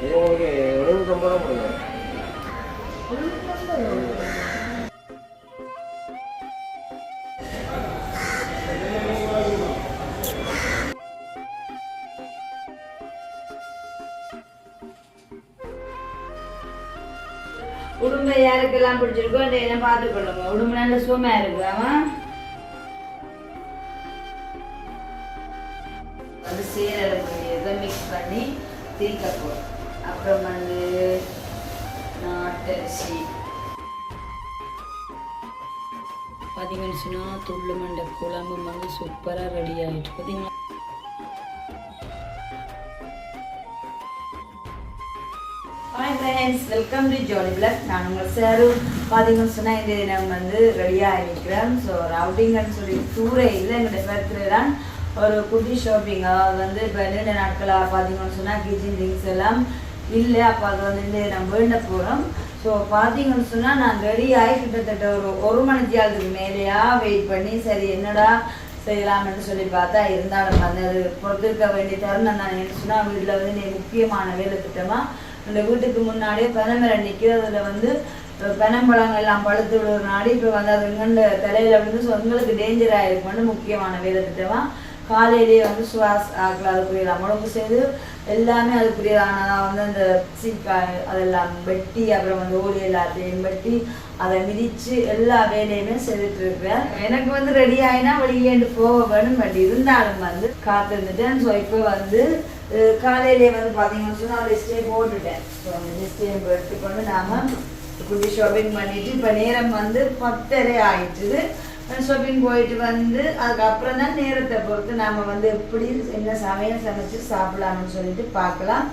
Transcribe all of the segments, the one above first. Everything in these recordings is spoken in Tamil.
இது உங்களுக்கு 75 ரூபா கொடுங்க. உடும்பை யாருக்கெல்லாம் பிடிச்சிருக்கோ என்ன பார்த்துக்கொள்ளுங்க. உடும்பு நல்ல சுகமா இருக்கு. அவன் வந்து சீரகத்தை மிக்ஸ் பண்ணி தீக்க போகிறோம். அப்புறம் வந்து நாட்டரிசி பார்த்தீங்கன்னு சொன்னால் துள்ளு மண்டை குழம்பு வந்து சூப்பராக ரெடி ஆகிட்டு பார்த்தீங்களா. Hi friends, welcome to jolly blog. நான் உங்கள் சாரு. பார்த்தீங்கன்னு சொன்னால் இந்த தினம் வந்து ரெடியாக இருக்கிறேன். ஸோ ஒரு அவுட்டிங்கன்னு சொல்லி டூரே இல்லை, எங்களுடைய பர்த்டே தான் ஒரு குட்டி ஷாப்பிங். அதாவது வந்து இப்போ நீண்ட நாட்களாக பார்த்தீங்கன்னு சொன்னால் கிச்சன் திங்ஸ் எல்லாம் இல்லை. அப்போ அது வந்து நம்ம வேண்ட போகிறோம். ஸோ பார்த்தீங்கன்னு சொன்னால் நான் ரெடி ஆகி கிட்டத்தட்ட ஒரு மணித்தியாலத்துக்கு மேலேயா வெயிட் பண்ணி சரி என்னடா செய்யலாம்னு சொல்லி பார்த்தா இருந்தாலும் வந்து அது பொறுத்திருக்க வேண்டிய தருணம் நான் என்ன சொன்னால் வீட்டில் வந்து முக்கியமான வேலை திட்டமாக அந்த வீட்டுக்கு முன்னாடியே பனைமரம் நிற்கிது. அதில் வந்து பனம்பழங்கள் எல்லாம் பழுத்து விடுற நாடி இப்போ வந்து அது எங்கண்ட தலையில் வந்து எங்களுக்கு டேஞ்சர் ஆகிருக்கும்னு முக்கியமான வேலை திட்டமாக காலையிலேயே வந்து சுவாஸ் ஆக்கில் அதுக்குரிய முழம்பு செய்து எல்லாமே அதுக்குரியதானதாக வந்து அந்த சீக்காய் அதெல்லாம் வெட்டி அப்புறம் வந்து ஓலி எல்லாத்தையும் வெட்டி அதை மிதித்து எல்லா வேலையுமே செய்துட்டு இருக்கிறேன். எனக்கு வந்து ரெடி ஆகினா வெளியேண்டு போக வேணும். பட் இருந்தாலும் வந்து காத்திருந்துட்டேன். ஸோ இப்போ வந்து காலையிலே வந்து பார்த்தீங்கன்னு சொன்னால் லிஸ்ட்டே போட்டுட்டேன். ஸோ அந்த லிஸ்ட்டையும் எடுத்துக்கொண்டு நாம் குட்டி ஷாப்பிங் பண்ணிவிட்டு இப்போ நேரம் வந்து 10:30 ஆகிடுச்சுது. ஷாப்பிங் போயிட்டு வந்து அதுக்கப்புறம் தான் நேரத்தை பொறுத்து நாம் வந்து எப்படி என்ன சமையல் சமைச்சு சாப்பிடலாம்னு சொல்லிட்டு பார்க்கலாம்.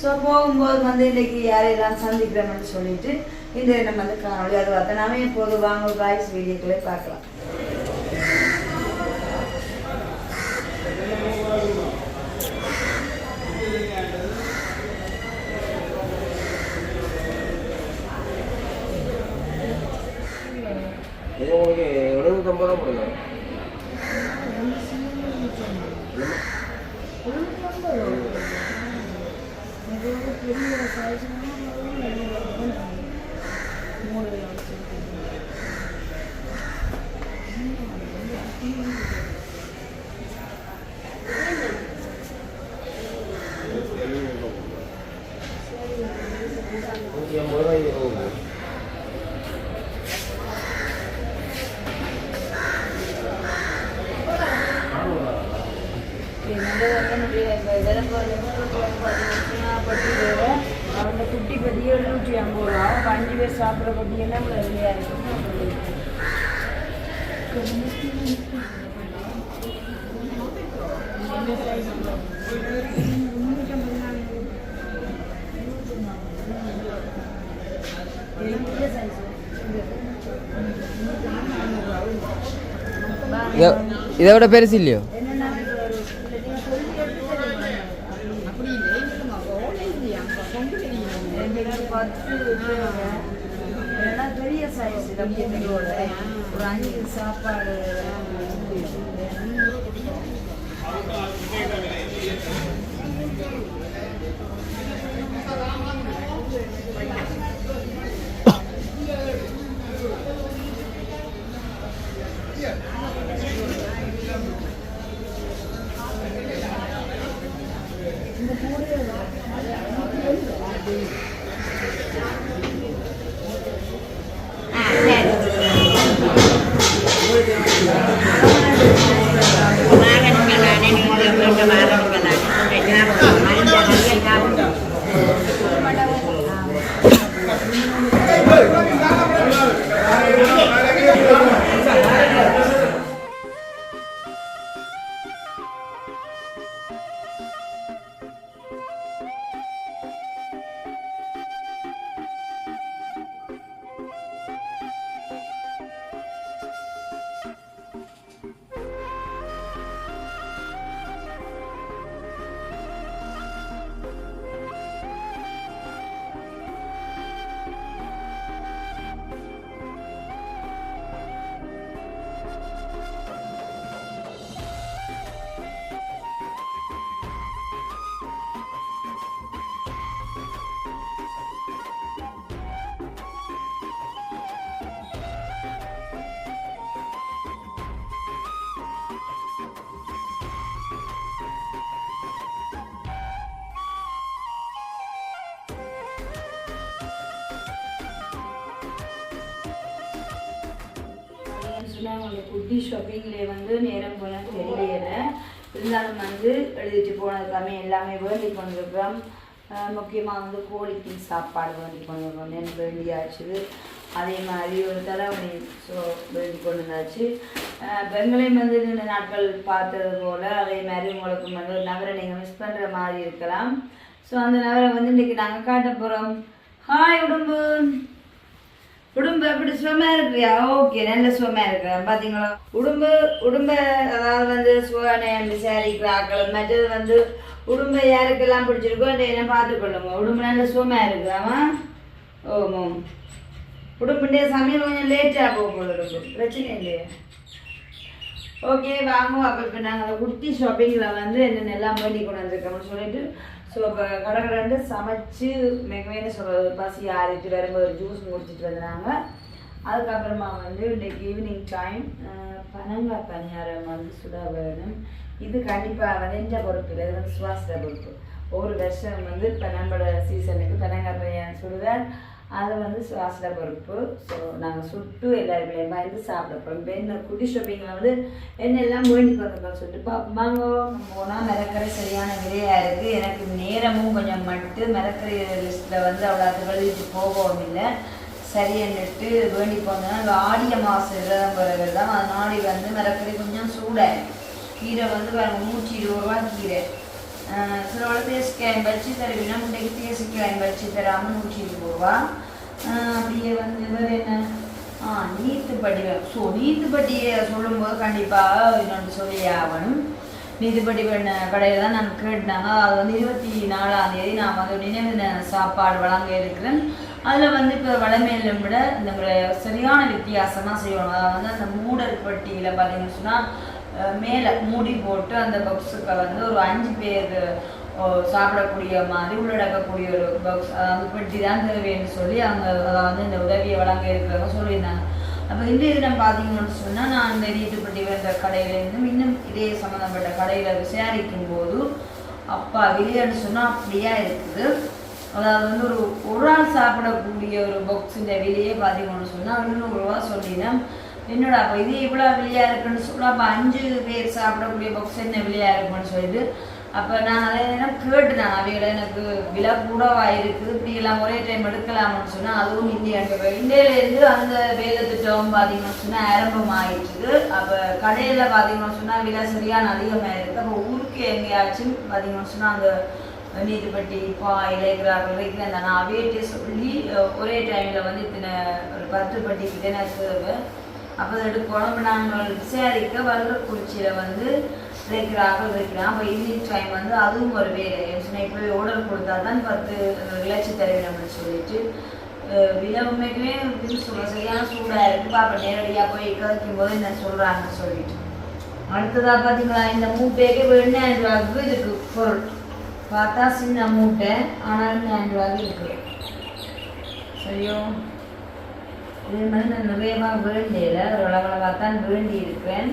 ஸோ போகும்போது வந்து இன்றைக்கி யாரையெல்லாம் சந்திக்கிறோம்னு சொல்லிட்டு இந்த நம்ம வந்து காணொலி அது பார்த்தா நாம எப்போது வாங்க காய்ஸ் வீடியோக்களே பார்க்கலாம். இது உங்களுக்கு 75 ரூபா கொடுங்க. அவன் குட்டி பத்தி 750 ரூபா, 5 பேர் சாப்பிட்ற பத்தி எல்லாம் ரெடியாக இருக்கும். இதை விட பெருசு இல்லையோ? பெரிய சைஸ் ஒரு 5 சாப்பாடு சொன்னால் அவங்களுடைய குட்டி ஷாப்பிங்லேயே வந்து நேரம் போனால் தெரியல. இருந்தாலும் வந்து எழுதிட்டு போனதுக்காமே எல்லாமே வேண்டி கொண்டிருக்கிறோம். முக்கியமாக வந்து கோழிக்கு சாப்பாடு வேண்டி கொண்டிருக்கோம், நெல் வேண்டியாச்சு. அதே மாதிரி ஒரு தலைவணி வேண்டி கொண்டு வந்தாச்சு. பெங்களையும் வந்து இந்த நாட்கள் பார்த்தது போல் அதே மாதிரி உங்களுக்கு வந்து ஒரு நகரை நீங்கள் மிஸ் பண்ணுற மாதிரி இருக்கலாம். ஸோ அந்த நகரை வந்து இன்றைக்கி நாங்கள் காட்ட போகிறோம். ஹாய் உடம்பு உடம்பு எப்படி சுகமாக இருக்கிறியா? ஓகே, நல்ல சுகமாக இருக்கிறேன். பார்த்தீங்களா உடம்பை அதாவது வந்து சுகநேயம் விசாரிக்கிற ஆக்கள் மற்றது வந்து உடம்பை யாருக்கெல்லாம் பிடிச்சிருக்கோ என்ன பார்த்துக்கொள்ளுங்க. உடம்பு நல்ல சுகமாக இருக்கிறாமா? ஓமோம். உடம்புடைய சமையல் கொஞ்சம் லேட்டாக போகுது, பிரச்சனை இல்லையா? ஓகே வாங்க. அப்போ இப்போ நாங்கள் அந்த குட்டி ஷாப்பிங்கில் வந்து என்னென்ன எல்லாம் வேண்டி கொண்டு வந்திருக்கோம்னு சொல்லிட்டு ஸோ இப்போ கடற்கரை சமைச்சு மெகவேன்னு சொல்கிறது பசி ஆறிட்டு வரும்போது ஒரு ஜூஸ் முடிச்சுட்டு வந்தாங்க. அதுக்கப்புறமா வந்து இன்றைக்கி ஈவினிங் டைம் பனங்காய் பணியாரம் வந்து சுட வேணும். இது கண்டிப்பாக வந்து எந்த பொறுப்பு இல்லை, இது வந்து சுவாச பொறுப்பு. ஒவ்வொரு வருஷம் வந்து இப்போ நம்மளோட சீசனுக்கு பனங்காய் பணியாரம் சுடுவேன், அது வந்து சுவாச பொறுப்பு. ஸோ நாங்கள் சுட்டு எல்லாருமே பயந்து சாப்பிட போகிறோம். இப்போ என்ன குட்டி ஷாப்பிங்கில் வந்து என்னெல்லாம் வேண்டி கொண்டிருக்கோம்னு சொல்லிட்டு பார்ப்போம். போனால் மிளக்கரை சரியான விலையாக இருக்குது. எனக்கு நேரமும் கொஞ்சம் மட்டும் மிளக்கரை லிஸ்ட்டில் வந்து அவ்வளோ அது எழுதிட்டு போகவும் இல்லை. சரியன்னுட்டு வேண்டி போனோன்னா இந்த ஆடிய மாதம் விரதம் பிறகு தான் அதனாடி வந்து மிளக்கரை கொஞ்சம் சூடாக கீரை வந்து 120 ரூபா கீரை. சில வேலை தேசிக்காயம் வச்சு தருவீங்கன்னா முட்டைக்கு தேசிக்காயம் வச்சு தராமல் 120 ரூபா. அப்படியே வந்து வேறு என்ன நீத்துப்பட்டி. ஸோ நீத்துப்பட்டியை சொல்லும்போது கண்டிப்பாக இன்னொன்று சொல்லி ஆகணும். நீத்துப்பட்டி பண்ண கடையில் தான் நான் கேட்டாங்க. அது வந்து 24ஆம் தேதி நான் வந்து நினைவு சாப்பாடு வழங்க இருக்கிறேன். அதில் வந்து இப்போ வளமையில விட இந்த சரியான வித்தியாசமாக செய்வாங்க. அதாவது வந்து அந்த மூடல் பட்டியில் பார்த்தீங்கன்னு சொன்னால் மேலே மூடி போட்டு அந்த பாக்ஸுக்கு வந்து ஒரு 5 பேர் சாப்பிடக்கூடிய மாதிரி உள்ளடக்கக்கூடிய ஒரு பாக்ஸ், அதாவது பெட்டி தான் தேவைன்னு சொல்லி அவங்க அதாவது இந்த உதவியை வழங்க இருக்கிறவங்க சொல்லியிருந்தாங்க. அப்போ இந்த இதில் பார்த்தீங்கன்னு சொன்னால் நான் இந்த நீட்டுப்பட்டி வந்த கடையிலேருந்து இன்னும் இதே சம்மந்தப்பட்ட கடையில் விசாரிக்கும் போது அப்பா விலையான்னு சொன்னால் அப்படியா இருக்குது. அதாவது வந்து ஒரு ஆள் சாப்பிடக்கூடிய ஒரு பாக்ஸிൻ്റെ விலையே பார்த்தீங்கன்னு சொன்னால் 200 ரூபா சொல்லினா என்னோட அப்போ இது இவ்வளோ விலையாக இருக்குன்னு சொல்ல அப்போ 5 பேர் சாப்பிடக்கூடிய பாக்ஸ் என்ன விலையாக இருக்குன்னு சொல்லிட்டு அப்போ நான் அதை நேரம் கேட்டுனாங்க. அவைகளை எனக்கு விலை கூடவாக இருக்குது, இப்படி எல்லாம் ஒரே டைம் எடுக்கலாம்னு சொன்னால் அதுவும் இந்தியாவிலேருந்து அந்த வேலை திட்டம் பார்த்தீங்கன்னு சொன்னால் ஆரம்பமாகிடுச்சுது. அப்போ கடையில் பார்த்தீங்கன்னு சொன்னால் விலை சரியான அதிகமாக இருக்குது. அப்போ ஊருக்கு எங்கேயாச்சும் பார்த்தீங்கன்னு சொன்னால் அந்த நீட்டுப்பட்டி இலைக்கிறார்கள் வைக்கிறேன் நான் அவையிட்டே சொல்லி ஒரே டைமில் வந்து இத்தனை ஒரு 10 பட்டி கிட்டே நான் தேவை. அப்போ எடுக்கணும். நாங்கள் விசாரிக்க வல்றக்குறிச்சியில் வந்து வைக்கிறார்கள் வைக்கிறோம். அப்போ ஈவினிங் டைம் வந்து அதுவும் ஒரு வேலை சொன்னால் இப்படி ஆர்டர் கொடுத்தா தான் 10 இலட்சி தருவேன் அப்படின்னு சொல்லிட்டு விலை உண்மைக்குமே சொல்ல சரியான சூடாக இருக்குது. அப்போ நேரடியாக போய் கதைக்கும் போது என்ன சொல்கிறாங்கன்னு சொல்லிட்டு அடுத்ததாக பார்த்தீங்களா இந்த மூட்டைக்கு 2,000 ரூபாய்க்கு இருக்குது பொருள். பார்த்தா சின்ன மூட்டை ஆனால் 2,000 ரூபாய்க்கு இருக்குது. சரியோ இதே மாதிரி நான் நிறையமாக வேண்டியல ஒரு அளவளவாக தான் வேண்டி இருக்கிறேன்.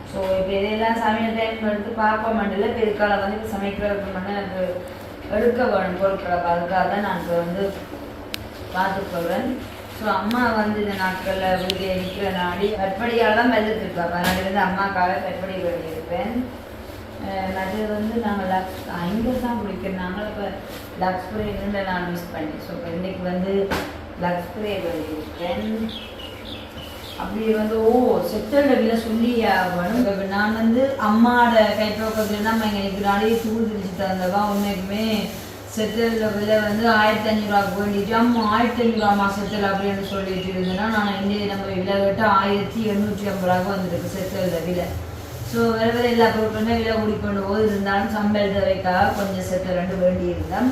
ஸோ இப்போ இதெல்லாம் சமையல் டைம் எடுத்து பார்க்க மாட்டேல. இப்போ இதுக்கால வந்து இப்போ சமைக்கிறதுக்கு மட்டும் எனக்கு எடுக்க வேணும் பொருட்களை. அதுக்காக தான் நான் இப்போ வந்து பார்த்துக்கொள்வேன். ஸோ அம்மா வந்து இந்த நாட்களில் வீட்டில் இருக்கிற நாடி கற்படியால் தான் வெள்ளத்து இருப்பேன். அதனால வந்து அம்மாக்காக கற்படி வேண்டியிருப்பேன். மற்றது வந்து நாங்கள் இங்கே தான் குடிக்கிறோம். இப்போ லக்ஸ் ஸ்ப்ரே நான் மிஸ் பண்ணி ஸோ இப்போ இன்றைக்கி வந்து லக்ஸ் ஸ்ப்ரே வேண்டியிருப்பேன். அப்படி வந்து செத்தோட விலை சொல்லி ஆகணும். இப்போ நான் வந்து அம்மாவோட கைப்பக்கத்தில் நம்ம இங்கே நிற்கிறாலே தூள் திரிச்சு தந்தவா உண்மைக்குமே செத்தோட விலை வந்து 1,500 ரூபாய்க்கு வேண்டிட்டு அம்மா 1,500 ரூபா செத்தல் அப்படின்னு சொல்லிட்டு இருந்தேன்னா நான் இந்திய நம்ம விலை கேட்டு 1,850 ரூபாய்க்கு வந்துருக்கு செத்தோட விலை. ஸோ வேறு வேறு எல்லா பொருட்களுமே விலை கூடிக்கொண்டு போது இருந்தாலும் சம்பள தேவைக்காக கொஞ்சம் செத்தல் 2 வேண்டியிருந்தேன்.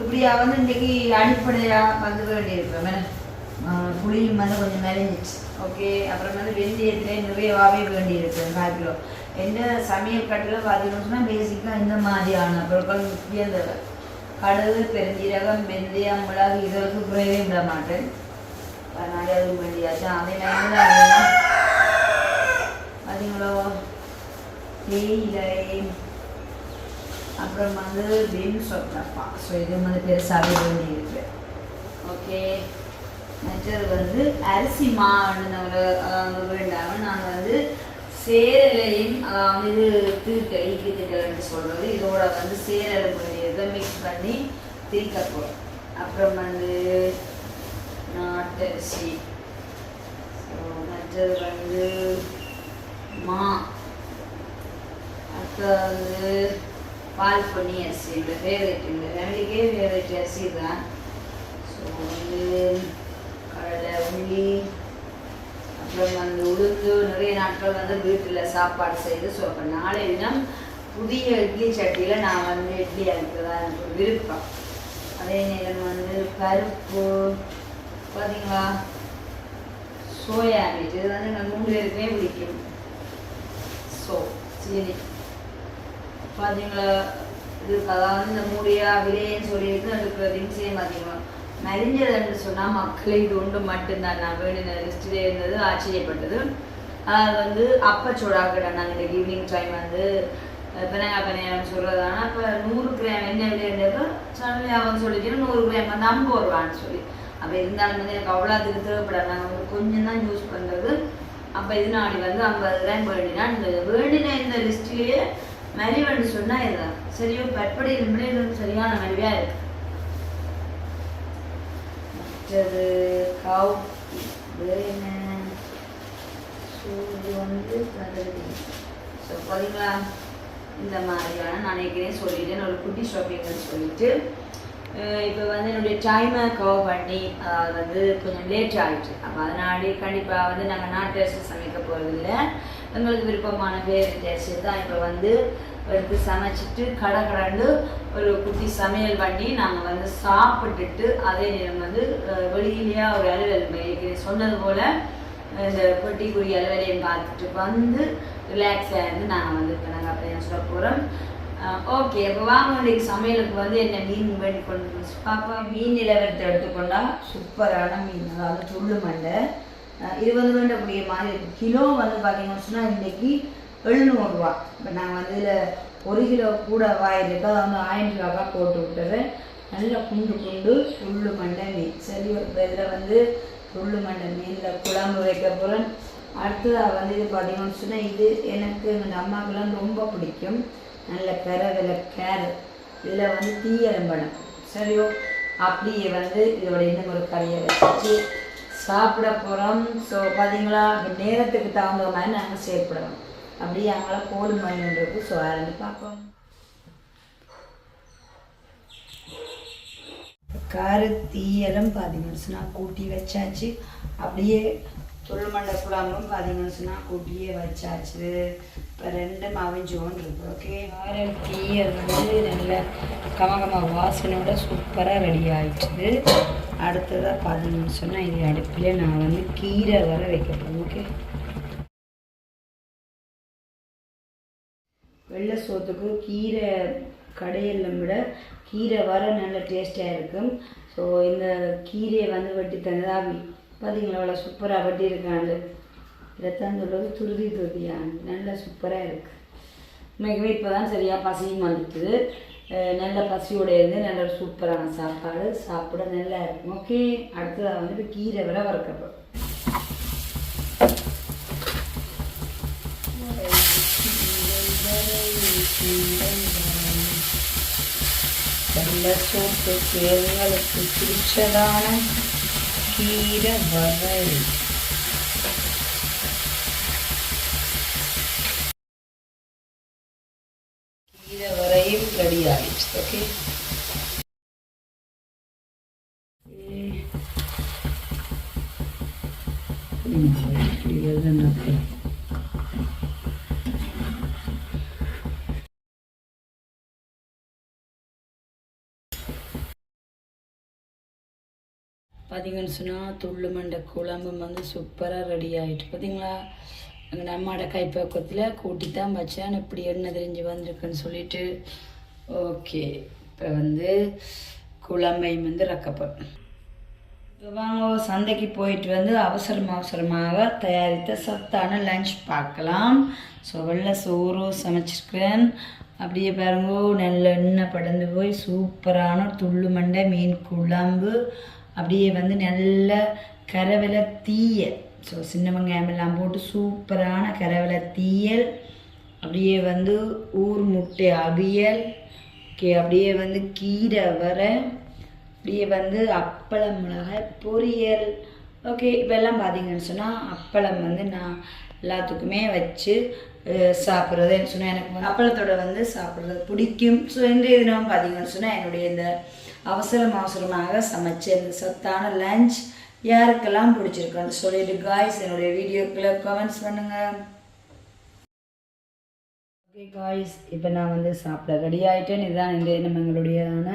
இப்படியா வந்து இன்றைக்கி அடிப்படையாக வந்து வேண்டியிருப்பேன். புளியும் வந்து கொஞ்சம் மெலிஞ்சிச்சு. ஓகே, அப்புறம் வந்து வெந்தயத்திலே நிறையவாகவே வேண்டியிருப்பேன் 4 கிலோ. எந்த சமையல் கட்டில் பார்த்தீங்கன்னா பேசிக்காக இந்த மாதிரியான பொருட்கள் முக்கியம் தேவை. கடுகு, பெருஞ்சீரகம், வெந்தயம், மிளகு இதற்கு குறையவே விட மாட்டேன். அதனால அது வேண்டியாச்சு. அதே மாதிரி பார்த்தீங்களோ தேயிலை, அப்புறம் வந்து பீன்ஸ் சொன்னப்பா. ஸோ இது வந்து பெருசாகவே வேண்டியிருக்கு. ஓகே, மற்றது வந்து அரிசி மாவுன்னு வேண்டாம நாங்கள் வந்து சேரலையும் அதாவது இது தீட்டல் ஈக்கி தீட்டல்னு சொல்கிறது இதோட வந்து சேரலை இதை மிக்ஸ் பண்ணி தீர்க்க போகிறோம். அப்புறம் வந்து நாட்டரிசி, மற்றது வந்து மா, அப்புறம் வந்து பால் பொன்னி அரிசி, இந்த ஃபேவரட் இந்த ரெண்டுக்கே ஃபேவரட் அரிசி தான். ஸோ வந்து கடலை, உள்ளி, அப்புறம் வந்து உளுந்து நிறைய நாட்கள் வந்து வீட்டில் சாப்பாடு செய்து. ஸோ அப்போ நாளை தினம் புதிய இட்லி சட்டியில் நான் வந்து இட்லி அரைக்கிறதா எனக்கு ஒரு விருப்பம். அதே நேரம் வந்து பருப்பு பார்த்தீங்களா, சோயா மீட், இது வந்து எங்கள் 3 பேருக்குமே பிடிக்கும். ஸோ சரி பார்த்தீங்களா, இது அதாவது இந்த மூடியா விலையன்னு சொல்லிட்டு இருக்கிற திங்ஸையும் பார்த்தீங்களா மறிஞ்சதுன்னு சொன்னால் மக்கள் இது ஒன்று மட்டும்தான் நான் வேணுன லிஸ்டிலே இருந்தது. ஆச்சரியப்பட்டது. அது வந்து அப்பச்சோடாக்கிட்ட நாங்கள் இந்த ஈவினிங் டைம் வந்து பெனங்காய் பனையாரம் சொல்கிறதானா இப்போ 100 கிராம் என்ன விலை இருந்தப்போ சடனே அவன் சொல்லிட்டு 100 கிராம் வந்து 50 ரூபான்னு சொல்லி. அப்போ இருந்தாலும் வந்து எனக்கு அவ்வளோத்துக்கு தேவைப்படாது. நாங்கள் வந்து கொஞ்சம் தான் யூஸ் பண்ணுறது. அப்போ இதனாடி வந்து 50 கிராம் வேண்டினா இந்த வேண்டின இந்த லிஸ்ட்லேயே மலிவன்னு சொன்னால் இதுதான் சரியோ பற்படி இது சரியான மலிவாக இருக்குது. மற்றது கவு என்ன சூடு வந்து கதறி. ஸோ பார்த்தீங்களா இந்த மாதிரியான நான் ஏற்கனவே சொல்லிட்டேன் ஒரு குட்டி ஷாப்பிங்னு சொல்லிட்டு. இப்போ வந்து என்னுடைய டைமை கவர் பண்ணி அதாவது வந்து கொஞ்சம் லேட் ஆகிடுச்சு. அப்போ அதனாலே கண்டிப்பாக வந்து நாங்கள் நாட்டு அரிசி சமைக்க போகிறதில்ல. எங்களுக்கு விருப்பமான ஃபேவரட் அரிசி தான் இப்போ வந்து எடுத்து சமைச்சிட்டு கடந்து ஒரு குட்டி சமையல் பண்ணி நாங்கள் வந்து சாப்பிட்டுட்டு அதே நேரம் வந்து வெளியிலேயே ஒரு அலுவல் சொன்னது போல் இந்த பொட்டிக்குரிய அலுவலையும் பார்த்துட்டு வந்து ரிலாக்ஸாக இருந்து நாங்கள் வந்து இப்போ நாங்கள் அப்படியே சொல்ல போகிறோம். ஓகே, இப்போ வாங்க இன்றைக்கு சமையலுக்கு வந்து என்ன மீன் வேண்டி கொண்டு பாப்பா. மீன் நிலவரத்தை எடுத்துக்கொண்டா சூப்பரான மீன், அதாவது துள்ளு மண்டை. இது வந்து வேண்டக்கூடிய மாதிரி இருக்கும். கிலோ வந்து பார்த்தீங்கன்னு சொன்னால் இன்றைக்கி 700 ரூபா. இப்போ நாங்கள் வந்து இதில் 1 கிலோ கூட வாயிருக்கு, அதை வந்து 1000 ரூபாய்க்கா போட்டு விட்டுறேன். நல்லா குண்டு துள்ளு மண்டை மீன். சரி, இதில் வந்து துள்ளு மண்டை மீனில் குழம்பு வைக்க போகிறேன். அடுத்ததாக வந்து இது பார்த்தீங்கன்னு சொன்னால் இது எனக்கு எங்கள் அம்மாக்கெல்லாம் ரொம்ப பிடிக்கும். நல்ல பெறவில கேரட் இதில் வந்து தீயரம்பணம். சரியோ அப்படியே வந்து இதோட இன்னும் ஒரு கறியை வச்சு சாப்பிட போகிறோம். ஸோ பார்த்தீங்களா நேரத்துக்கு தகுந்த மாதிரி நாங்கள் செயல்படுவோம். அப்படியே அங்கெல்லாம் கோடு மணின்றது. ஸோ ஆரம்பி பார்ப்போம். காரத்தீயலும் பார்த்தீங்கன்னு சொன்னால் கூட்டி வச்சாச்சு. அப்படியே துள்ளுமண்டை குழம்பும் பார்த்தீங்கன்னு சொன்னால் கூட்டியே வச்சாச்சு. இப்போ 2 அவிஞ்சோன்னு இருக்கு. ஓகே, காரத்தீயல் வந்து நல்ல கமகம வாசனையோட சூப்பராக ரெடி ஆகிடுச்சு. அடுத்ததாக பார்த்தீங்கன்னு சொன்னால் இது அடுப்பில் நான் வந்து கீரை வர வைக்கப்போம். ஓகே, வெள்ளை சோத்துக்கு கீரை கடையெல்லாம் விட கீரை வர நல்ல டேஸ்ட்டாக இருக்கும். ஸோ இந்த கீரையை வந்து வெட்டி தந்ததாக பார்த்தீங்களா அவ்வளோ சூப்பராக வெட்டி இருக்காண்டு. இதைத்தான் சொல்வது துருதி துருதியாண்டு நல்லா சூப்பராக இருக்குது. உண்மைக்குமே இப்போ தான் சரியாக பசியும் வந்துட்டுது. நல்ல பசியோடு இருந்து நல்ல ஒரு சூப்பரான சாப்பாடு சாப்பிட நல்லா இருக்கும். ஓகே, அடுத்ததாக வந்து இப்போ கீரை வர வறுக்கப்படும். வெள்ளை சோத்துக்கு எங்களுக்கு பிடிச்சதான கீரை வரை. கீரை வரையும் ரெடி ஆகிடுச்சு. ஓகே, பார்த்தீங்கன்னு சொன்னால் துள்ளு மண்டை குழம்பு வந்து சூப்பராக ரெடி ஆகிட்டு. பார்த்தீங்களா எங்கள் அம்மாவோட கைப்பக்கத்தில் கூட்டி தான் வச்சேன். இப்படி எண்ணெய் தெரிஞ்சு வந்திருக்குன்னு சொல்லிட்டு. ஓகே, இப்போ வந்து குழம்பையும் வந்து ரக்கப்படும். இப்போ வாங்க சந்தைக்கு போயிட்டு வந்து அவசரமாக தயாரித்த சத்தான லஞ்ச் பார்க்கலாம். ஸோ வெள்ளை சோறு சமைச்சிருக்கிறேன். அப்படியே பாருங்க நல்ல எண்ணெய் படந்து போய் சூப்பரான துள்ளு மண்டை மீன் குழம்பு. அப்படியே வந்து நல்ல கரவலை தீயல். ஸோ சின்ன வெங்காயம் எல்லாம் போட்டு சூப்பரான கரவலை தீயல், அப்படியே வந்து ஊர் முட்டை அவியல், ஓகே, அப்படியே வந்து கீரை வரை, அப்படியே வந்து அப்பளம் மிளகாய் பொரியல். ஓகே, இப்போ எல்லாம் பார்த்தீங்கன்னு சொன்னால் அப்பளம் வந்து நான் எல்லாத்துக்குமே வச்சு சாப்பிட்றது சொன்னால் எனக்கு வந்து அப்பளத்தோட வந்து சாப்பிட்றது பிடிக்கும். ஸோ இன்றைய தினம் பார்த்தீங்கன்னு சொன்னால் என்னுடைய இந்த அவசரமாக சமைச்ச இந்த சத்தான லஞ்ச் யாருக்கெல்லாம் பிடிச்சிருக்குன்னு சொல்லிட்டு காய்ஸ் என்னுடைய வீடியோக்குள்ளே கமெண்ட்ஸ் பண்ணுங்கள். ஓகே காய்ஸ், இப்போ நான் வந்து சாப்பிட ரெடி ஆகிட்டேன். இதுதான் இன்றைய தினம் எங்களுடையதான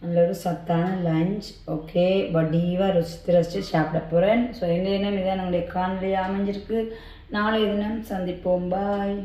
நல்ல ஒரு சத்தான லஞ்ச். ஓகே, வடிவாக ரசித்து சாப்பிட போகிறேன். ஸோ இன்றைய தினம் இதான் நம்முடைய காணொலி அமைஞ்சிருக்கு. நாளைய தினம் சந்திப்போம். பாய்.